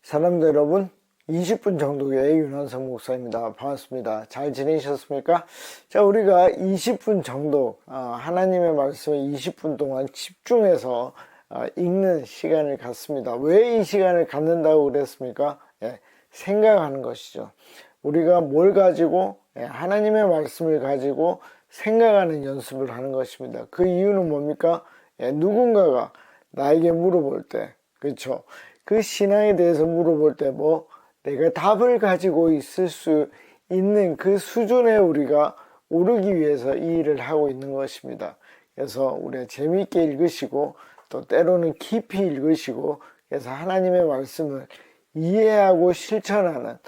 사랑도 여러분, 20분 정도의 윤한성 목사입니다. 반갑습니다. 잘 지내셨습니까? 자, 우리가 20분 정도 하나님의 말씀을 20분 동안 집중해서 읽는 시간을 갖습니다. 왜 이 시간을 갖는다고 그랬습니까? 생각하는 것이죠. 우리가 뭘 가지고 하나님의 말씀을 가지고 생각하는 연습을 하는 것입니다. 그 이유는 뭡니까? 누군가가 나에게 물어볼 때, 그렇죠? 그 신앙에 대해서 물어볼 때 내가 답을 가지고 있을 수 있는 그 수준에 우리가 오르기 위해서 이 일을 하고 있는 것입니다. 그래서 우리가 재미있게 읽으시고 또 때로는 깊이 읽으시고 그래서 하나님의 말씀을 이해하고 실천하는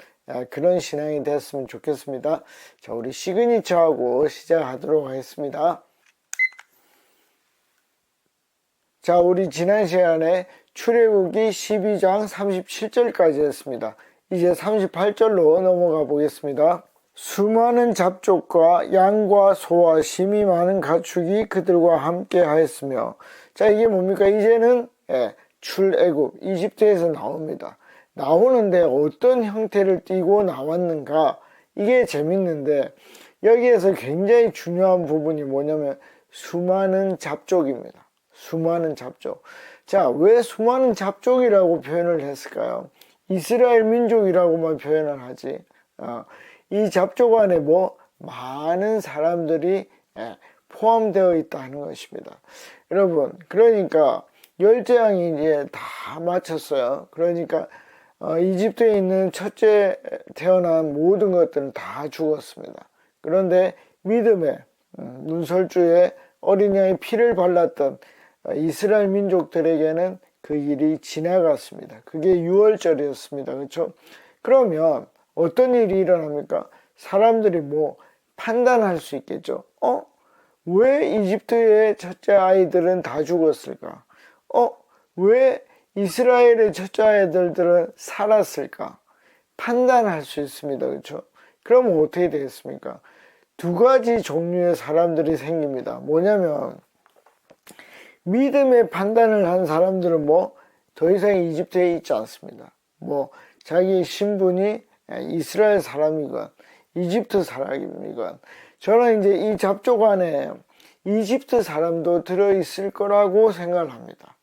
그런 신앙이 됐으면 좋겠습니다. 자, 우리 시그니처하고 시작하도록 하겠습니다. 자, 우리 지난 시간에 출애굽기 12장 37절까지 했습니다. 이제 38절로 넘어가 보겠습니다. 수많은 잡족과 양과 소와 심이 많은 가축이 그들과 함께 하였으며, 자, 이게 뭡니까? 이제는 출애굽 이집트에서 나옵니다. 나오는데 어떤 형태를 띠고 나왔는가, 이게 재밌는데 여기에서 굉장히 중요한 부분이 뭐냐면 수많은 잡족입니다. 수많은 잡족. 자, 왜 수많은 잡족이라고 표현을 했을까요? 이스라엘 민족이라고만 표현을 하지. 이 잡족 안에 많은 사람들이 포함되어 있다는 것입니다. 여러분, 그러니까 열재앙이 이제 다 마쳤어요. 그러니까 이집트에 있는 첫째 태어난 모든 것들은 다 죽었습니다. 그런데 믿음의 문설주에 어린 양의 피를 발랐던 이스라엘 민족들에게는 그 일이 지나갔습니다. 그게 6월절이었습니다. 그렇죠? 그러면 어떤 일이 일어납니까? 사람들이 판단할 수 있겠죠. 왜 이집트의 첫째 아이들은 다 죽었을까? 왜 이스라엘의 첫째 아이들은 살았을까? 판단할 수 있습니다. 그렇죠? 그러면 어떻게 되겠습니까? 두 가지 종류의 사람들이 생깁니다. 뭐냐면 믿음의 판단을 한 사람들은 더 이상 이집트에 있지 않습니다. 자기의 신분이 이스라엘 사람이건 이집트 사람이건, 저는 이제 이 잡족 안에 이집트 사람도 들어있을 거라고 생각을 합니다.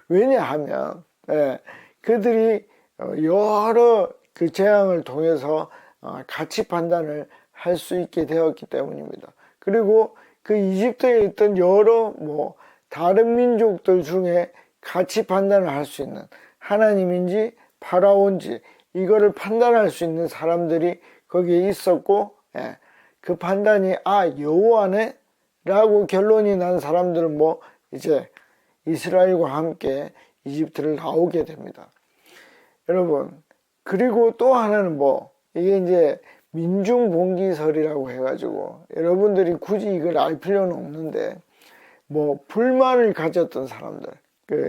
왜냐하면 그들이 여러 그 재앙을 통해서 가치 판단을 할 수 있게 되었기 때문입니다. 그리고 그 이집트에 있던 여러 다른 민족들 중에 가치 판단을 할 수 있는, 하나님인지 파라오인지 이거를 판단할 수 있는 사람들이 거기에 있었고, 그 판단이 여호와네 라고 결론이 난 사람들은 이제 이스라엘과 함께 이집트를 나오게 됩니다. 여러분, 그리고 또 하나는 이게 이제 민중봉기설이라고 해가지고 여러분들이 굳이 이걸 알 필요는 없는데 불만을 가졌던 사람들,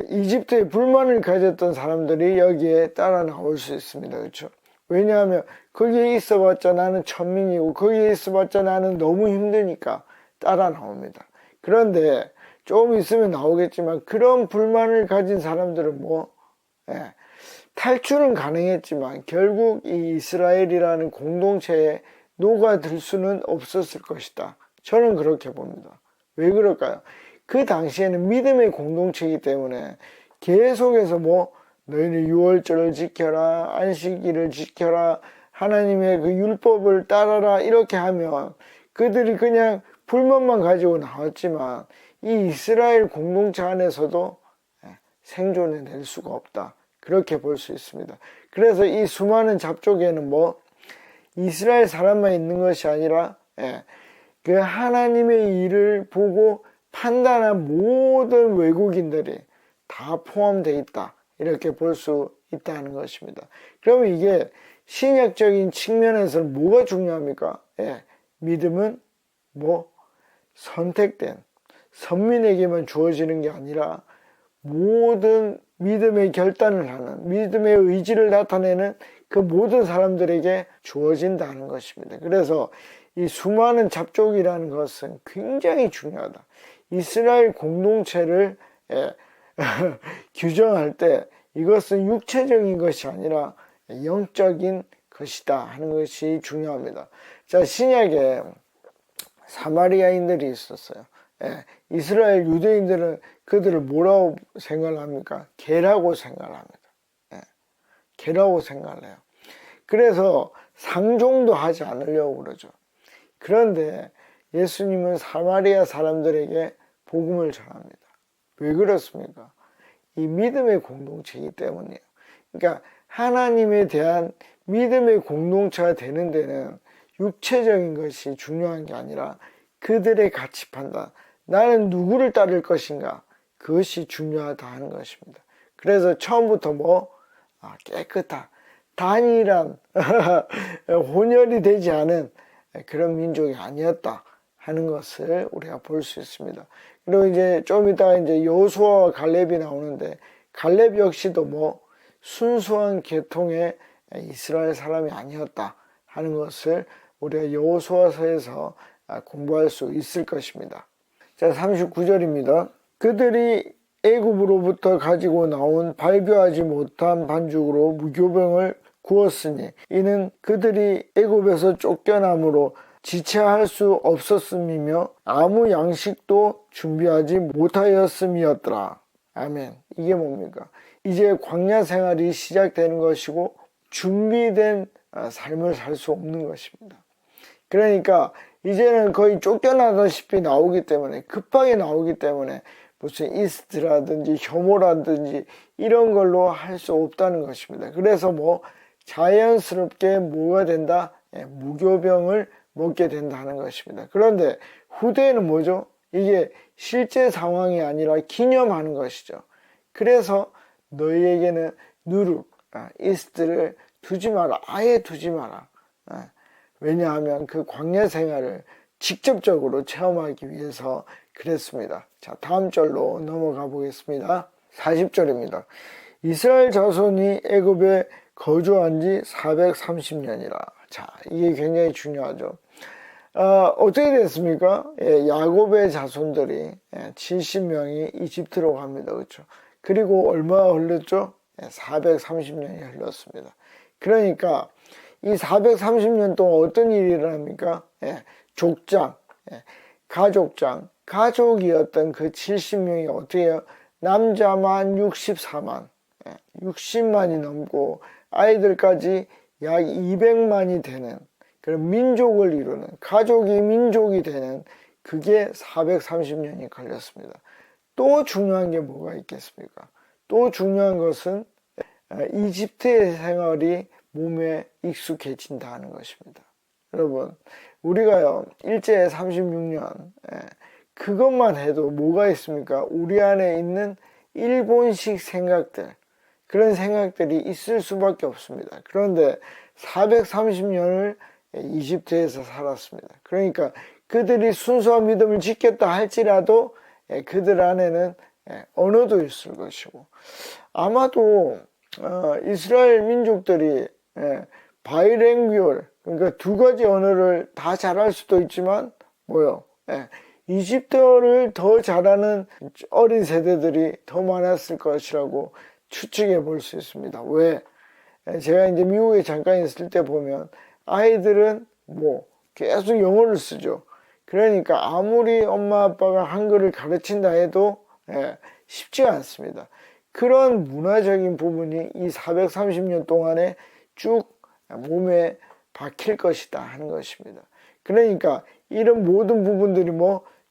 이집트에 불만을 가졌던 사람들이 여기에 따라 나올 수 있습니다. 그렇죠? 왜냐하면 거기에 있어봤자 나는 천민이고 거기에 있어봤자 나는 너무 힘드니까 따라 나옵니다. 그런데 조금 있으면 나오겠지만 그런 불만을 가진 사람들은 탈출은 가능했지만 결국 이 이스라엘이라는 공동체에 녹아들 수는 없었을 것이다. 저는 그렇게 봅니다. 왜 그럴까요? 그 당시에는 믿음의 공동체이기 때문에 계속해서 너희는 유월절을 지켜라, 안식일을 지켜라, 하나님의 그 율법을 따라라, 이렇게 하면 그들이 그냥 불만만 가지고 나왔지만 이 이스라엘 공동체 안에서도 생존해낼 수가 없다. 그렇게 볼 수 있습니다. 그래서 이 수많은 잡족에는 이스라엘 사람만 있는 것이 아니라 그 하나님의 일을 보고 판단한 모든 외국인들이 다 포함되어 있다. 이렇게 볼 수 있다는 것입니다. 그러면 이게 신약적인 측면에서는 뭐가 중요합니까? 믿음은 선택된 선민에게만 주어지는 게 아니라 모든 믿음의 결단을 하는, 믿음의 의지를 나타내는 그 모든 사람들에게 주어진다는 것입니다. 그래서 이 수많은 잡족이라는 것은 굉장히 중요하다. 이스라엘 공동체를 규정할 때 이것은 육체적인 것이 아니라 영적인 것이다 하는 것이 중요합니다. 자, 신약에 사마리아인들이 있었어요. 이스라엘 유대인들은 그들을 뭐라고 생각을 합니까? 개라고 생각을 합니다. 개라고 생각을 해요. 그래서 상종도 하지 않으려고 그러죠. 그런데 예수님은 사마리아 사람들에게 복음을 전합니다. 왜 그렇습니까? 이 믿음의 공동체이기 때문이에요. 그러니까 하나님에 대한 믿음의 공동체가 되는 데는 육체적인 것이 중요한 게 아니라 그들의 가치 판단, 나는 누구를 따를 것인가, 그것이 중요하다 하는 것입니다. 그래서 처음부터 깨끗한 단일한 혼혈이 되지 않은 그런 민족이 아니었다 하는 것을 우리가 볼 수 있습니다. 그리고 이제 좀 이따가 이제 여호수아와 갈렙이 나오는데, 갈렙 역시도 순수한 계통의 이스라엘 사람이 아니었다 하는 것을 우리가 여호수아서에서 공부할 수 있을 것입니다. 자, 39절입니다. 그들이 애굽으로부터 가지고 나온 발교하지 못한 반죽으로 무교병을 구웠으니 이는 그들이 애굽에서 쫓겨남으로 지체할 수 없었음이며 아무 양식도 준비하지 못하였음이었더라. 아멘. 이게 뭡니까? 이제 광야 생활이 시작되는 것이고 준비된 삶을 살 수 없는 것입니다. 그러니까 이제는 거의 쫓겨나다시피 나오기 때문에, 급하게 나오기 때문에 무슨 이스트라든지 혐오라든지 이런 걸로 할 수 없다는 것입니다. 그래서 자연스럽게 뭐가 된다? 무교병을 먹게 된다는 것입니다. 그런데 후대에는 뭐죠? 이게 실제 상황이 아니라 기념하는 것이죠. 그래서 너희에게는 누룩, 이스트를 두지 마라. 아예 두지 마라. 왜냐하면 그 광야 생활을 직접적으로 체험하기 위해서 그랬습니다. 자, 다음 절로 넘어가 보겠습니다. 40절입니다. 이스라엘 자손이 애굽에 거주한 지 430년이라. 자, 이게 굉장히 중요하죠. 어떻게 됐습니까? 야곱의 자손들이 70명이 이집트로 갑니다. 그렇죠? 그리고 얼마가 흘렀죠? 430년이 흘렀습니다. 그러니까 이 430년 동안 어떤 일이 일어납니까? 족장, 가족장, 가족이었던 그 70명이 어떻게 해요? 남자만 64만, 60만이 넘고 아이들까지 약 200만이 되는 그런 민족을 이루는, 가족이 민족이 되는, 그게 430년이 걸렸습니다. 또 중요한 게 뭐가 있겠습니까? 또 중요한 것은 이집트의 생활이 몸에 익숙해진다는 것입니다. 여러분, 우리가요 일제 36년 그것만 해도 뭐가 있습니까? 우리 안에 있는 일본식 생각들, 그런 생각들이 있을 수밖에 없습니다. 그런데 430년을 이집트에서 살았습니다. 그러니까 그들이 순수한 믿음을 지켰다 할지라도 그들 안에는 언어도 있을 것이고, 아마도 이스라엘 민족들이 바이랭귀얼, 그러니까 두 가지 언어를 다 잘할 수도 있지만 이집트어를 더 잘하는 어린 세대들이 더 많았을 것이라고 추측해 볼 수 있습니다. 왜? 제가 이제 미국에 잠깐 있을 때 보면 아이들은 계속 영어를 쓰죠. 그러니까 아무리 엄마 아빠가 한글을 가르친다 해도 쉽지가 않습니다. 그런 문화적인 부분이 이 430년 동안에 쭉 몸에 박힐 것이다 하는 것입니다. 그러니까 이런 모든 부분들이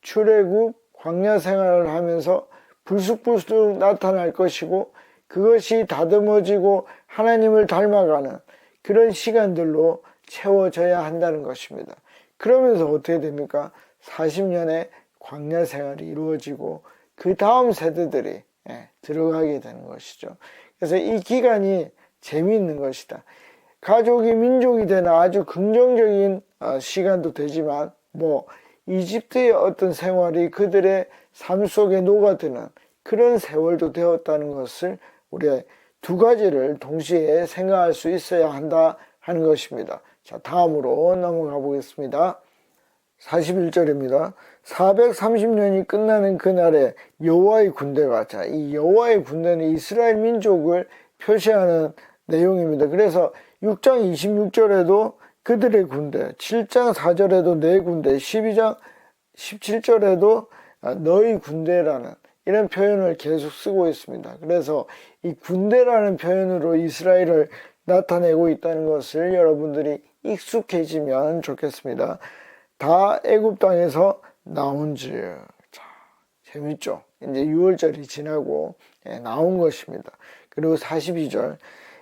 출애굽 광야 생활을 하면서 불쑥불쑥 나타날 것이고, 그것이 다듬어지고 하나님을 닮아가는 그런 시간들로 채워져야 한다는 것입니다. 그러면서 어떻게 됩니까? 40년의 광야 생활이 이루어지고 그 다음 세대들이 들어가게 되는 것이죠. 그래서 이 기간이 재미있는 것이다. 가족이 민족이 되는 아주 긍정적인 시간도 되지만 이집트의 어떤 생활이 그들의 삶 속에 녹아드는 그런 세월도 되었다는 것을 우리가 두 가지를 동시에 생각할 수 있어야 한다 하는 것입니다. 자, 다음으로 넘어가 보겠습니다. 41절입니다. 430년이 끝나는 그날에 여호와의 군대가, 이 여호와의 군대는 이스라엘 민족을 표시하는 내용입니다. 그래서 6장 26절에도 그들의 군대, 7장 4절에도 내 군대, 12장 17절에도 너희 군대라는 이런 표현을 계속 쓰고 있습니다. 그래서 이 군대라는 표현으로 이스라엘을 나타내고 있다는 것을 여러분들이 익숙해지면 좋겠습니다. 다 애굽 땅에서 나온즉. 자, 재밌죠? 이제 6월절이 지나고 나온 것입니다. 그리고 42절.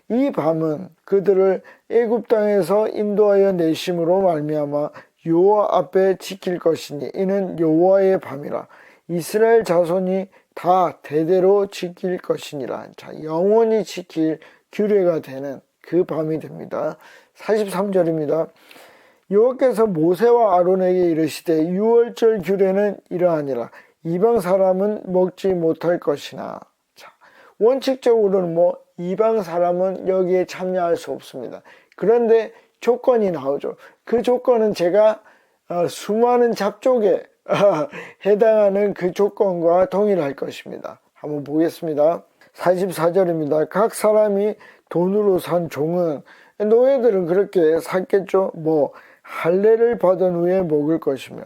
이 밤은 그들을 애굽 땅에서 인도하여 내심으로 말미암아 여호와 앞에 지킬 것이니 이는 여호와의 밤이라. 이스라엘 자손이 다 대대로 지킬 것이니라. 자, 영원히 지킬 규례가 되는 그 밤이 됩니다. 43절입니다. 여호와께서 모세와 아론에게 이르시되 유월절 규례는 이러하니라. 이방 사람은 먹지 못할 것이나. 자, 원칙적으로는 이방 사람은 여기에 참여할 수 없습니다. 그런데 조건이 나오죠. 그 조건은 제가 수많은 잡족에 해당하는 그 조건과 동일할 것입니다. 한번 보겠습니다. 44절입니다. 각 사람이 돈으로 산 종은, 노예들은 그렇게 샀겠죠. 할례를 받은 후에 먹을 것이며,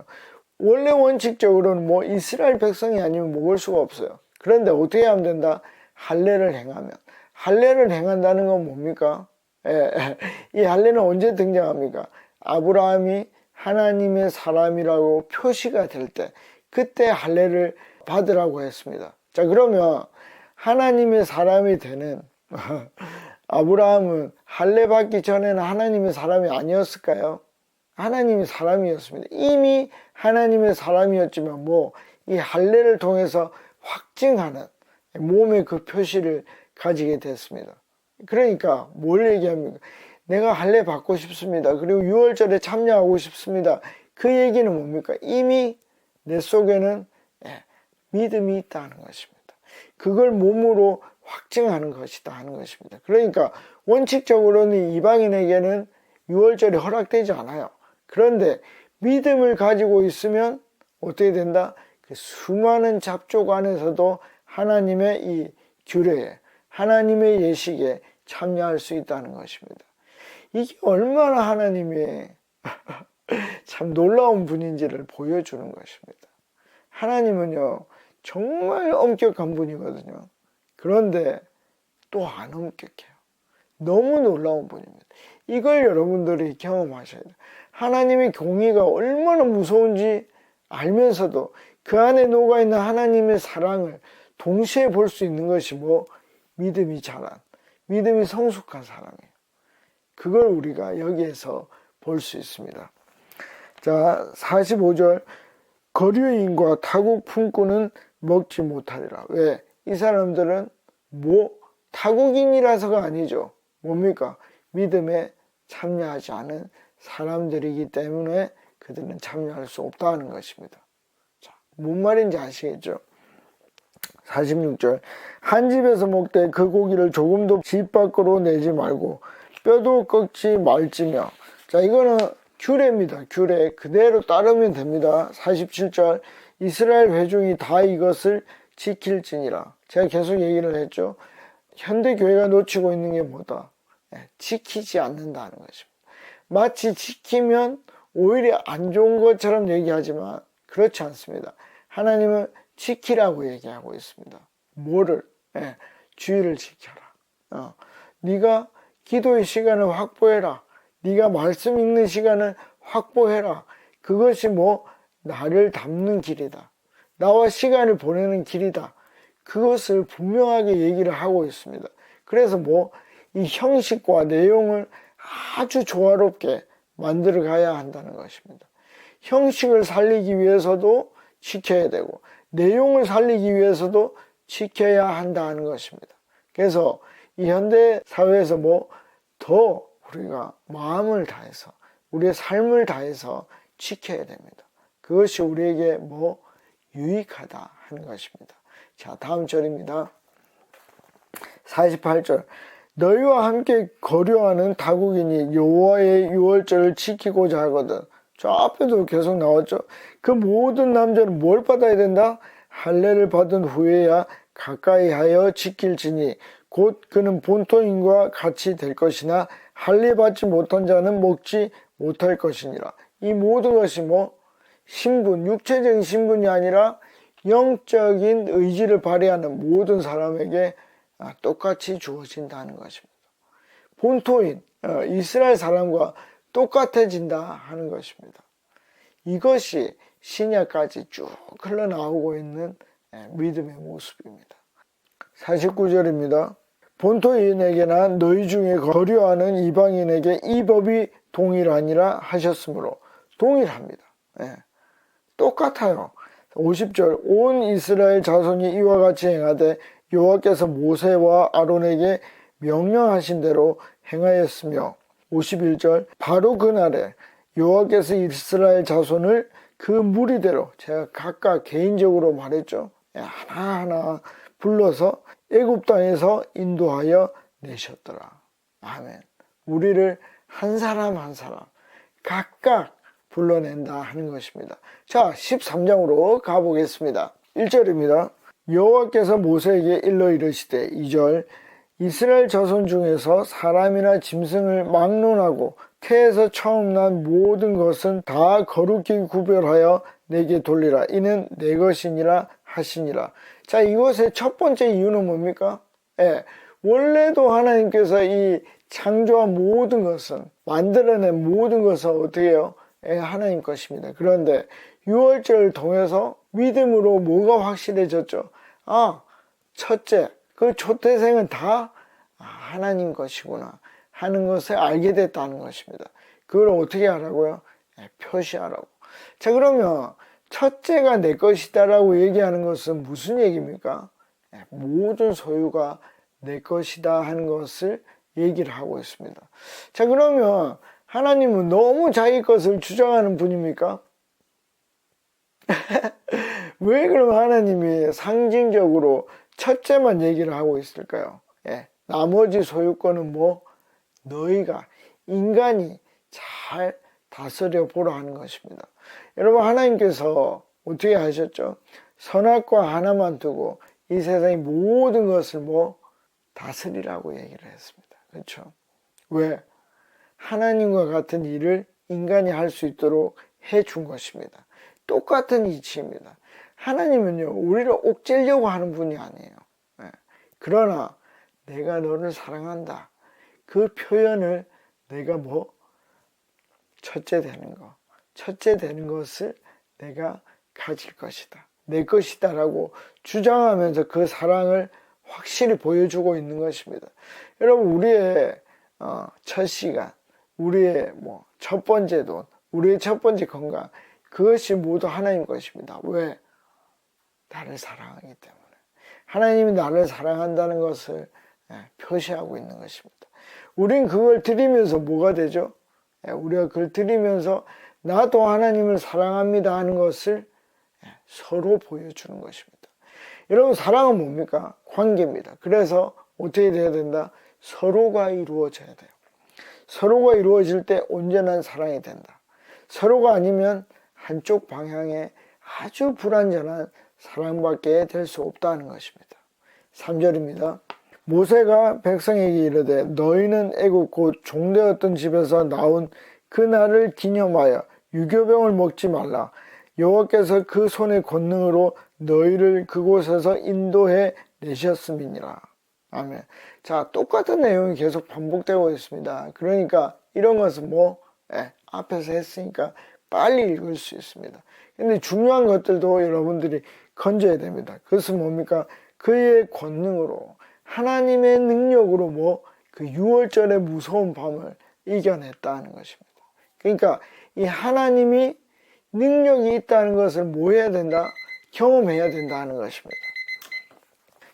원래 원칙적으로는 이스라엘 백성이 아니면 먹을 수가 없어요. 그런데 어떻게 하면 된다? 할례를 행하면. 할례를 행한다는 건 뭡니까? 이 할례는 언제 등장합니까? 아브라함이 하나님의 사람이라고 표시가 될 때, 그때 할례를 받으라고 했습니다. 자, 그러면 하나님의 사람이 되는 아브라함은 할례 받기 전에는 하나님의 사람이 아니었을까요? 하나님의 사람이었습니다. 이미 하나님의 사람이었지만 이 할례를 통해서 확증하는 몸의 그 표시를 가지게 됐습니다. 그러니까 뭘 얘기합니까? 내가 할례 받고 싶습니다. 그리고 6월절에 참여하고 싶습니다. 그 얘기는 뭡니까? 이미 내 속에는 믿음이 있다는 것입니다. 그걸 몸으로 확증하는 것이다 하는 것입니다. 그러니까 원칙적으로는 이방인에게는 6월절이 허락되지 않아요. 그런데 믿음을 가지고 있으면 어떻게 된다? 그 수많은 잡족 안에서도 하나님의 이 규례에, 하나님의 예식에 참여할 수 있다는 것입니다. 이게 얼마나 하나님의 참 놀라운 분인지를 보여주는 것입니다. 하나님은요, 정말 엄격한 분이거든요. 그런데 또 안 엄격해요. 너무 놀라운 분입니다. 이걸 여러분들이 경험하셔야 돼요. 하나님의 공의가 얼마나 무서운지 알면서도 그 안에 녹아있는 하나님의 사랑을 동시에 볼 수 있는 것이 믿음이 자란, 믿음이 성숙한 사람이에요. 그걸 우리가 여기에서 볼 수 있습니다. 자, 45절. 거류인과 타국 품꾼은 먹지 못하리라. 왜? 이 사람들은 타국인이라서가 아니죠. 뭡니까? 믿음에 참여하지 않은 사람들이기 때문에 그들은 참여할 수 없다는 것입니다. 자, 뭔 말인지 아시겠죠? 46절. 한 집에서 먹되 그 고기를 조금도 집 밖으로 내지 말고 뼈도 꺾지 말지며. 자, 이거는 규례입니다. 규례 그대로 따르면 됩니다. 47절. 이스라엘 회중이 다 이것을 지킬지니라. 제가 계속 얘기를 했죠. 현대교회가 놓치고 있는 게 뭐다? 지키지 않는다는 것입니다. 마치 지키면 오히려 안 좋은 것처럼 얘기하지만 그렇지 않습니다. 하나님은 지키라고 얘기하고 있습니다. 뭐를? 주의를 지켜라. 네가 기도의 시간을 확보해라. 네가 말씀 읽는 시간을 확보해라. 그것이 나를 닮는 길이다. 나와 시간을 보내는 길이다. 그것을 분명하게 얘기를 하고 있습니다. 그래서 이 형식과 내용을 아주 조화롭게 만들어 가야 한다는 것입니다. 형식을 살리기 위해서도 지켜야 되고 내용을 살리기 위해서도 지켜야 한다는 것입니다. 그래서 이 현대 사회에서 더 우리가 마음을 다해서 우리의 삶을 다해서 지켜야 됩니다. 그것이 우리에게 유익하다 하는 것입니다. 자, 다음 절입니다. 48절. 너희와 함께 거류하는 타국인이 여호와의 유월절을 지키고자 하거든. 저 앞에도 계속 나왔죠. 그 모든 남자는 뭘 받아야 된다? 할례를 받은 후에야 가까이 하여 지킬지니 곧 그는 본토인과 같이 될 것이나 할례받지 못한 자는 먹지 못할 것이니라. 이 모든 것이 뭐 신분, 육체적인 신분이 아니라 영적인 의지를 발휘하는 모든 사람에게 똑같이 주어진다는 것입니다. 본토인 이스라엘 사람과 똑같아진다 하는 것입니다. 이것이 신약까지 쭉 흘러나오고 있는 믿음의 모습입니다. 49절입니다. 본토인에게나 너희 중에 거류하는 이방인에게 이 법이 동일하니라 하셨으므로 동일합니다. 똑같아요. 50절 온 이스라엘 자손이 이와 같이 행하되 여호와께서 모세와 아론에게 명령하신 대로 행하였으며 51절 바로 그날에 여호와께서 이스라엘 자손을 그 무리대로 제가 각각 개인적으로 말했죠. 하나하나 불러서 애굽 땅에서 인도하여 내셨더라. 아멘. 우리를 한 사람 한 사람 각각 불러낸다 하는 것입니다. 자, 13장으로 가보겠습니다. 1절입니다. 여호와께서 모세에게 일러 이르시되 2절 이스라엘 자손 중에서 사람이나 짐승을 막론하고 태에서 처음 난 모든 것은 다 거룩히 구별하여 내게 돌리라. 이는 내 것이니라 하시니라. 자, 이것의 첫 번째 이유는 뭡니까? 원래도 하나님께서 이 창조한 모든 것은 만들어낸 모든 것은 어떻게 해요? 하나님 것입니다. 그런데 6월절을 통해서 믿음으로 뭐가 확실해졌죠? 첫째, 그 초태생은 다 하나님 것이구나 하는 것을 알게 됐다는 것입니다. 그걸 어떻게 하라고요? 표시하라고. 자, 그러면 첫째가 내 것이다라고 얘기하는 것은 무슨 얘기입니까? 모든 소유가 내 것이다 하는 것을 얘기를 하고 있습니다. 자, 그러면 하나님은 너무 자기 것을 주장하는 분입니까? 왜 그럼 하나님이 상징적으로 첫째만 얘기를 하고 있을까요? 나머지 소유권은 뭐 너희가 인간이 잘 다스려 보라 하는 것입니다. 여러분, 하나님께서 어떻게 하셨죠? 선악과 하나만 두고 이 세상의 모든 것을 뭐 다스리라고 얘기를 했습니다. 그렇죠? 왜? 하나님과 같은 일을 인간이 할 수 있도록 해준 것입니다. 똑같은 이치입니다. 하나님은요, 우리를 옥죄려고 하는 분이 아니에요. 그러나 내가 너를 사랑한다. 그 표현을 내가 뭐 첫째 되는 것을 내가 가질 것이다. 내 것이다 라고 주장하면서 그 사랑을 확실히 보여주고 있는 것입니다. 여러분, 우리의 첫 시간, 우리의 뭐 첫 번째 돈, 우리의 첫 번째 건강, 그것이 모두 하나님 것입니다. 왜? 나를 사랑하기 때문에. 하나님이 나를 사랑한다는 것을 표시하고 있는 것입니다. 우린 그걸 드리면서 뭐가 되죠? 우리가 그걸 드리면서 나도 하나님을 사랑합니다 하는 것을 서로 보여주는 것입니다. 여러분, 사랑은 뭡니까? 관계입니다. 그래서 어떻게 돼야 된다? 서로가 이루어져야 돼요. 서로가 이루어질 때 온전한 사랑이 된다. 서로가 아니면 한쪽 방향에 아주 불완전한 사랑밖에 될 수 없다는 것입니다. 3절입니다. 모세가 백성에게 이르되 너희는 애굽 곧 종되었던 집에서 나온 그 날을 기념하여 유교병을 먹지 말라. 여호와께서 그 손의 권능으로 너희를 그곳에서 인도해 내셨음이니라. 아멘. 자, 똑같은 내용이 계속 반복되고 있습니다. 그러니까 이런 것은 뭐 앞에서 했으니까 빨리 읽을 수 있습니다. 근데 중요한 것들도 여러분들이 건져야 됩니다. 그것은 뭡니까? 그의 권능으로, 하나님의 능력으로 뭐 그 6월절의 무서운 밤을 이겨냈다는 것입니다. 그러니까 이 하나님이 능력이 있다는 것을 뭐 해야 된다? 경험해야 된다는 것입니다.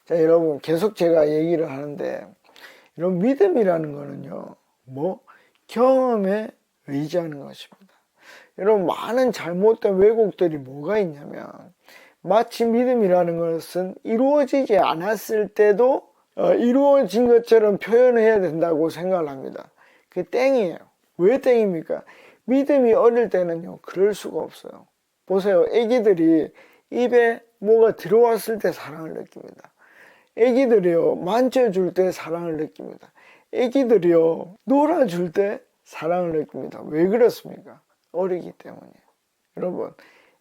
자, 여러분, 계속 제가 얘기를 하는데, 이런 믿음이라는 거는요, 뭐 경험에 의지하는 것입니다. 여러분, 많은 잘못된 왜곡들이 뭐가 있냐면, 마치 믿음이라는 것은 이루어지지 않았을 때도 이루어진 것처럼 표현해야 된다고 생각을 합니다. 그게 땡이에요. 왜 땡입니까? 믿음이 어릴 때는요, 그럴 수가 없어요. 보세요. 애기들이 입에 뭐가 들어왔을 때 사랑을 느낍니다. 애기들이요, 만져줄 때 사랑을 느낍니다. 애기들이요, 놀아줄 때 사랑을 느낍니다. 왜 그렇습니까? 어리기 때문에. 여러분,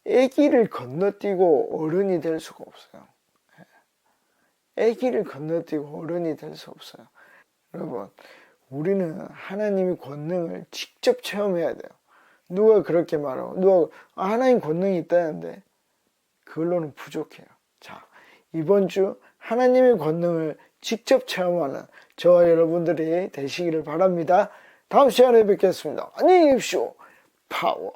애기를 건너뛰고 어른이 될 수가 없어요. 애기를 건너뛰고 어른이 될 수 없어요. 여러분, 우리는 하나님의 권능을 직접 체험해야 돼요. 누가 그렇게 말하고, 누가 하나님 권능이 있다는데 그걸로는 부족해요. 자, 이번 주 하나님의 권능을 직접 체험하는 저와 여러분들이 되시기를 바랍니다. 다음 시간에 뵙겠습니다. 안녕히 계십시오. 파워.